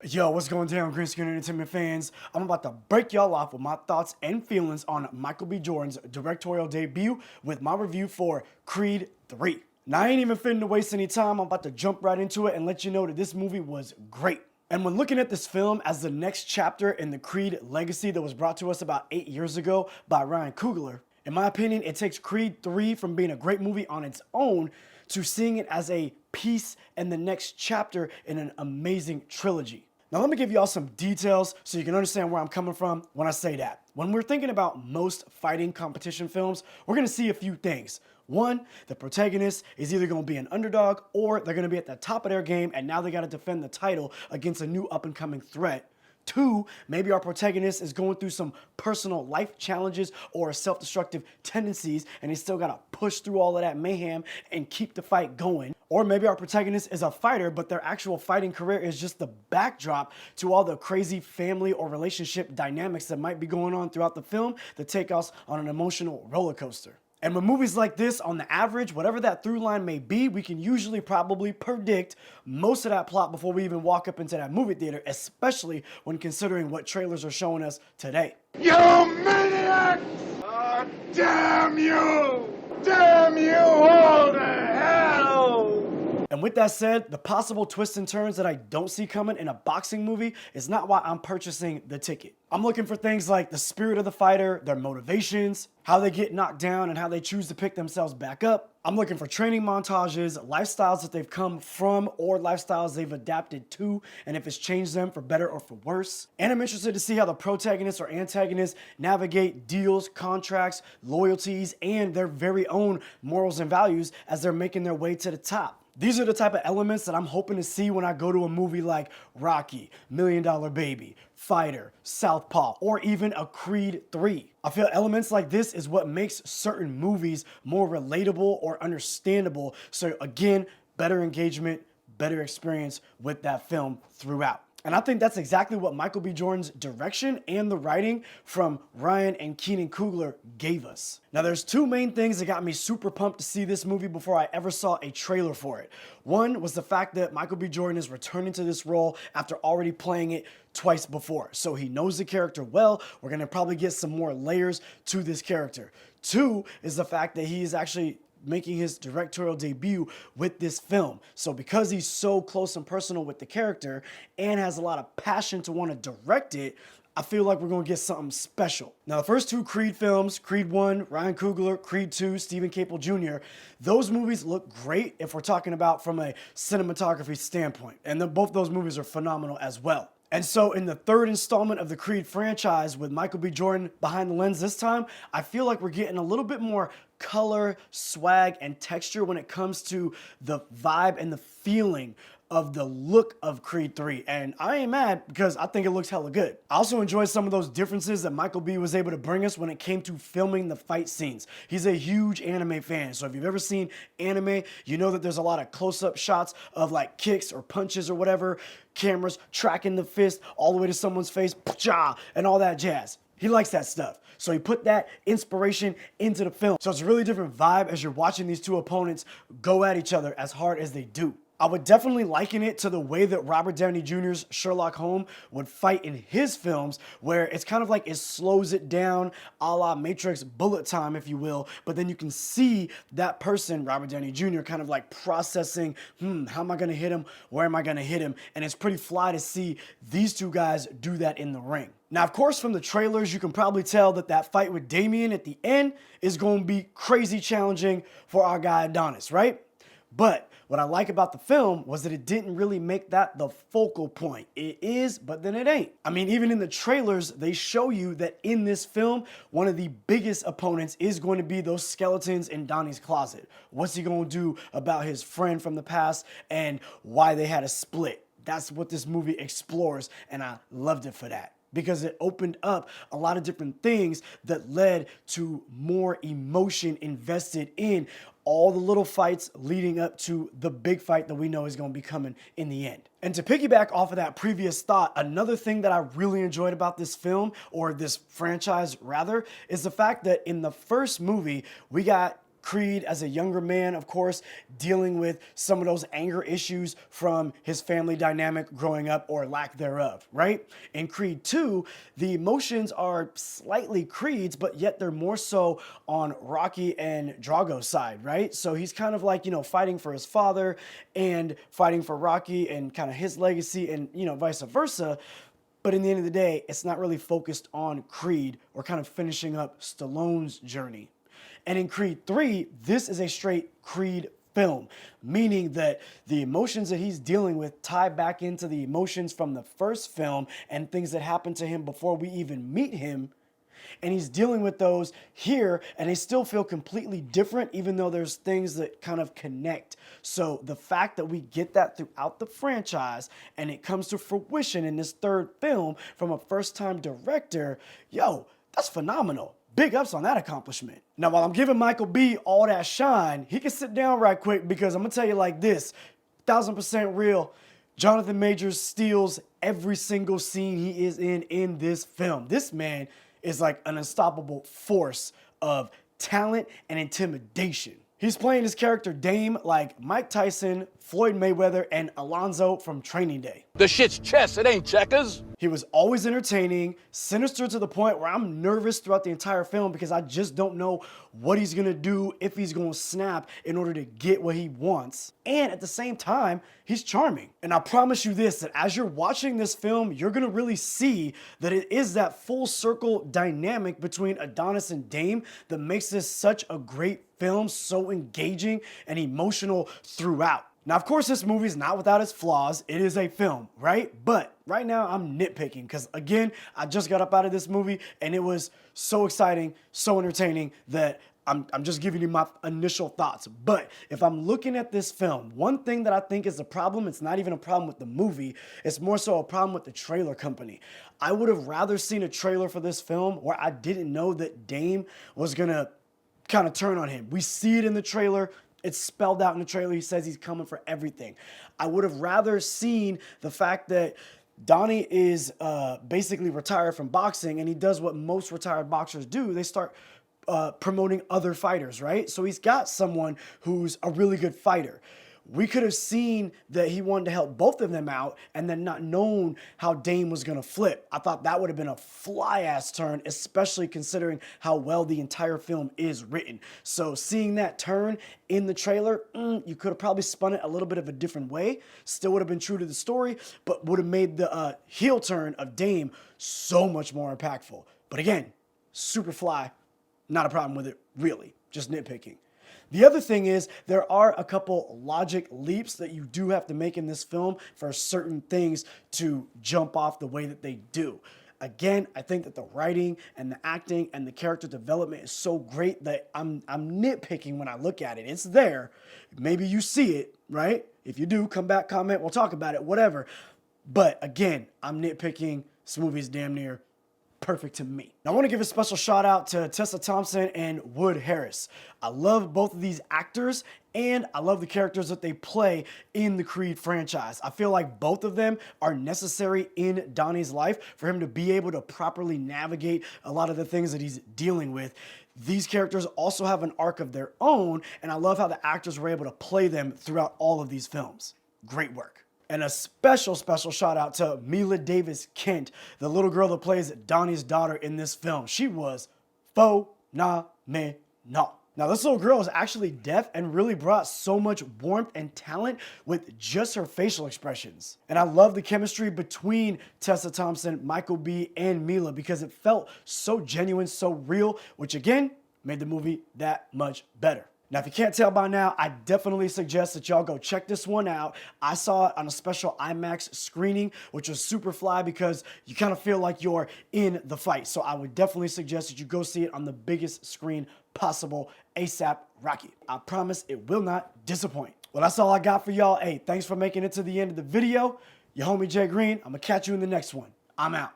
Yo, what's going down, Green Screen Entertainment fans? I'm about to break y'all off with my thoughts and feelings on Michael B. Jordan's directorial debut with my review for Creed 3. Now, I ain't even finna waste any time. I'm about to jump right into it and let you know that this movie was great. And when looking at this film as the next chapter in the Creed legacy that was brought to us about 8 years ago by Ryan Coogler, in my opinion, it takes Creed 3 from being a great movie on its own to seeing it as a piece and the next chapter in an amazing trilogy. Now let me give y'all some details so you can understand where I'm coming from when I say that. When we're thinking about most fighting competition films, we're gonna see a few things. One, the protagonist is either gonna be an underdog or they're gonna be at the top of their game and now they gotta defend the title against a new up and coming threat. Two, maybe our protagonist is going through some personal life challenges or self-destructive tendencies and he's still gotta push through all of that mayhem and keep the fight going. Or maybe our protagonist is a fighter, but their actual fighting career is just the backdrop to all the crazy family or relationship dynamics that might be going on throughout the film that take us on an emotional roller coaster. And with movies like this, on the average, whatever that through line may be, we can usually probably predict most of that plot before we even walk up into that movie theater, especially when considering what trailers are showing us today. You maniacs! Oh, damn you! Damn you all to hell! And with that said, the possible twists and turns that I don't see coming in a boxing movie is not why I'm purchasing the ticket. I'm looking for things like the spirit of the fighter, their motivations, how they get knocked down and how they choose to pick themselves back up. I'm looking for training montages, lifestyles that they've come from or lifestyles they've adapted to, and if it's changed them for better or for worse. And I'm interested to see how the protagonists or antagonists navigate deals, contracts, loyalties, and their very own morals and values as they're making their way to the top. These are the type of elements that I'm hoping to see when I go to a movie like Rocky, Million Dollar Baby, Fighter, Southpaw, or even a Creed 3. I feel elements like this is what makes certain movies more relatable or understandable. So again, better engagement, better experience with that film throughout. And I think that's exactly what Michael B. Jordan's direction and the writing from Ryan and Keenan Coogler gave us. Now there's two main things that got me super pumped to see this movie before I ever saw a trailer for it. One was the fact that Michael B. Jordan is returning to this role after already playing it twice before. So he knows the character well. We're gonna probably get some more layers to this character. Two is the fact that he is actually making his directorial debut with this film. So because he's so close and personal with the character and has a lot of passion to want to direct it, I feel like we're going to get something special. Now, the first two Creed films, Creed 1, Ryan Coogler, Creed 2, Stephen Caple Jr., those movies look great if we're talking about from a cinematography standpoint. And both those movies are phenomenal as well. And so in the third installment of the Creed franchise with Michael B. Jordan behind the lens this time, I feel like we're getting a little bit more color, swag, and texture when it comes to the vibe and the feeling of the look of Creed 3. And I ain't mad because I think it looks hella good. I also enjoyed some of those differences that Michael B was able to bring us when it came to filming the fight scenes. He's a huge anime fan, so if you've ever seen anime, you know that there's a lot of close-up shots of like kicks or punches or whatever, cameras tracking the fist all the way to someone's face, and all that jazz. He likes that stuff. So he put that inspiration into the film. So it's a really different vibe as you're watching these two opponents go at each other as hard as they do. I would definitely liken it to the way that Robert Downey Jr.'s Sherlock Holmes would fight in his films, where it's kind of like it slows it down a la Matrix bullet time, if you will, but then you can see that person, Robert Downey Jr., kind of like processing, how am I gonna hit him? Where am I gonna hit him? And it's pretty fly to see these two guys do that in the ring. Now, of course, from the trailers, you can probably tell that that fight with Damien at the end is going to be crazy challenging for our guy Adonis, right? But what I like about the film was that it didn't really make that the focal point. It is, but then it ain't. I mean, even in the trailers, they show you that in this film, one of the biggest opponents is going to be those skeletons in Donnie's closet. What's he going to do about his friend from the past and why they had a split? That's what this movie explores, and I loved it for that, because it opened up a lot of different things that led to more emotion invested in all the little fights leading up to the big fight that we know is going to be coming in the end. And to piggyback off of that previous thought, another thing that I really enjoyed about this film, or this franchise rather, is the fact that in the first movie, we got Creed as a younger man, of course, dealing with some of those anger issues from his family dynamic growing up or lack thereof, right? In Creed 2, the emotions are slightly Creed's, but yet they're more so on Rocky and Drago's side, right? So he's kind of like, fighting for his father and fighting for Rocky and kind of his legacy and, vice versa. But in the end of the day, it's not really focused on Creed or kind of finishing up Stallone's journey. And in Creed 3, this is a straight Creed film, meaning that the emotions that he's dealing with tie back into the emotions from the first film and things that happened to him before we even meet him. And he's dealing with those here, and they still feel completely different, even though there's things that kind of connect. So the fact that we get that throughout the franchise and it comes to fruition in this third film from a first-time director, that's phenomenal. Big ups on that accomplishment. Now, while I'm giving Michael B all that shine, he can sit down right quick because I'm gonna tell you like this, 1000% real. Jonathan Majors steals every single scene he is in this film. This man is like an unstoppable force of talent and intimidation. He's playing his character Dame like Mike Tyson, Floyd Mayweather, and Alonzo from Training Day. The shit's chess, it ain't checkers. He was always entertaining, sinister to the point where I'm nervous throughout the entire film because I just don't know what he's gonna do, if he's gonna snap in order to get what he wants. And at the same time, he's charming. And I promise you this, that as you're watching this film, you're gonna really see that it is that full circle dynamic between Adonis and Dame that makes this such a great film, so engaging and emotional throughout. Now, of course, this movie is not without its flaws. It is a film, right? But right now, I'm nitpicking because, again, I just got up out of this movie and it was so exciting, so entertaining that I'm just giving you my initial thoughts. But if I'm looking at this film, one thing that I think is a problem, it's not even a problem with the movie, it's more so a problem with the trailer company. I would have rather seen a trailer for this film where I didn't know that Dame was gonna kind of turn on him. We see it in the trailer. It's spelled out in the trailer. He says he's coming for everything. I would have rather seen the fact that Donnie is basically retired from boxing and he does what most retired boxers do. They start promoting other fighters, right? So he's got someone who's a really good fighter. We could have seen that he wanted to help both of them out and then not known how Dame was going to flip. I thought that would have been a fly-ass turn, especially considering how well the entire film is written. So seeing that turn in the trailer, you could have probably spun it a little bit of a different way. Still would have been true to the story, but would have made the heel turn of Dame so much more impactful. But again, super fly, not a problem with it, really. Just nitpicking. The other thing is there are a couple logic leaps that you do have to make in this film for certain things to jump off the way that they do. Again, I think that the writing and the acting and the character development is so great that I'm nitpicking when I look at it. It's there. Maybe you see it, right? If you do, come back, comment, we'll talk about it, whatever. But again, I'm nitpicking. This movie is damn near perfect to me. Now, I want to give a special shout out to Tessa Thompson and Wood Harris. I love both of these actors and I love the characters that they play in the Creed franchise. I feel like both of them are necessary in Donnie's life for him to be able to properly navigate a lot of the things that he's dealing with. These characters also have an arc of their own, and I love how the actors were able to play them throughout all of these films. Great work. And a special shout out to Mila Davis Kent, the little girl that plays Donnie's daughter in this film. She was phenomenal. Now, this little girl is actually deaf and really brought so much warmth and talent with just her facial expressions. And I love the chemistry between Tessa Thompson, Michael B, and Mila because it felt so genuine, so real, which again, made the movie that much better. Now, if you can't tell by now, I definitely suggest that y'all go check this one out. I saw it on a special IMAX screening, which was super fly because you kind of feel like you're in the fight. So I would definitely suggest that you go see it on the biggest screen possible, ASAP Rocky. I promise it will not disappoint. Well, that's all I got for y'all. Hey, thanks for making it to the end of the video. Your homie Jay Green. I'm gonna catch you in the next one. I'm out.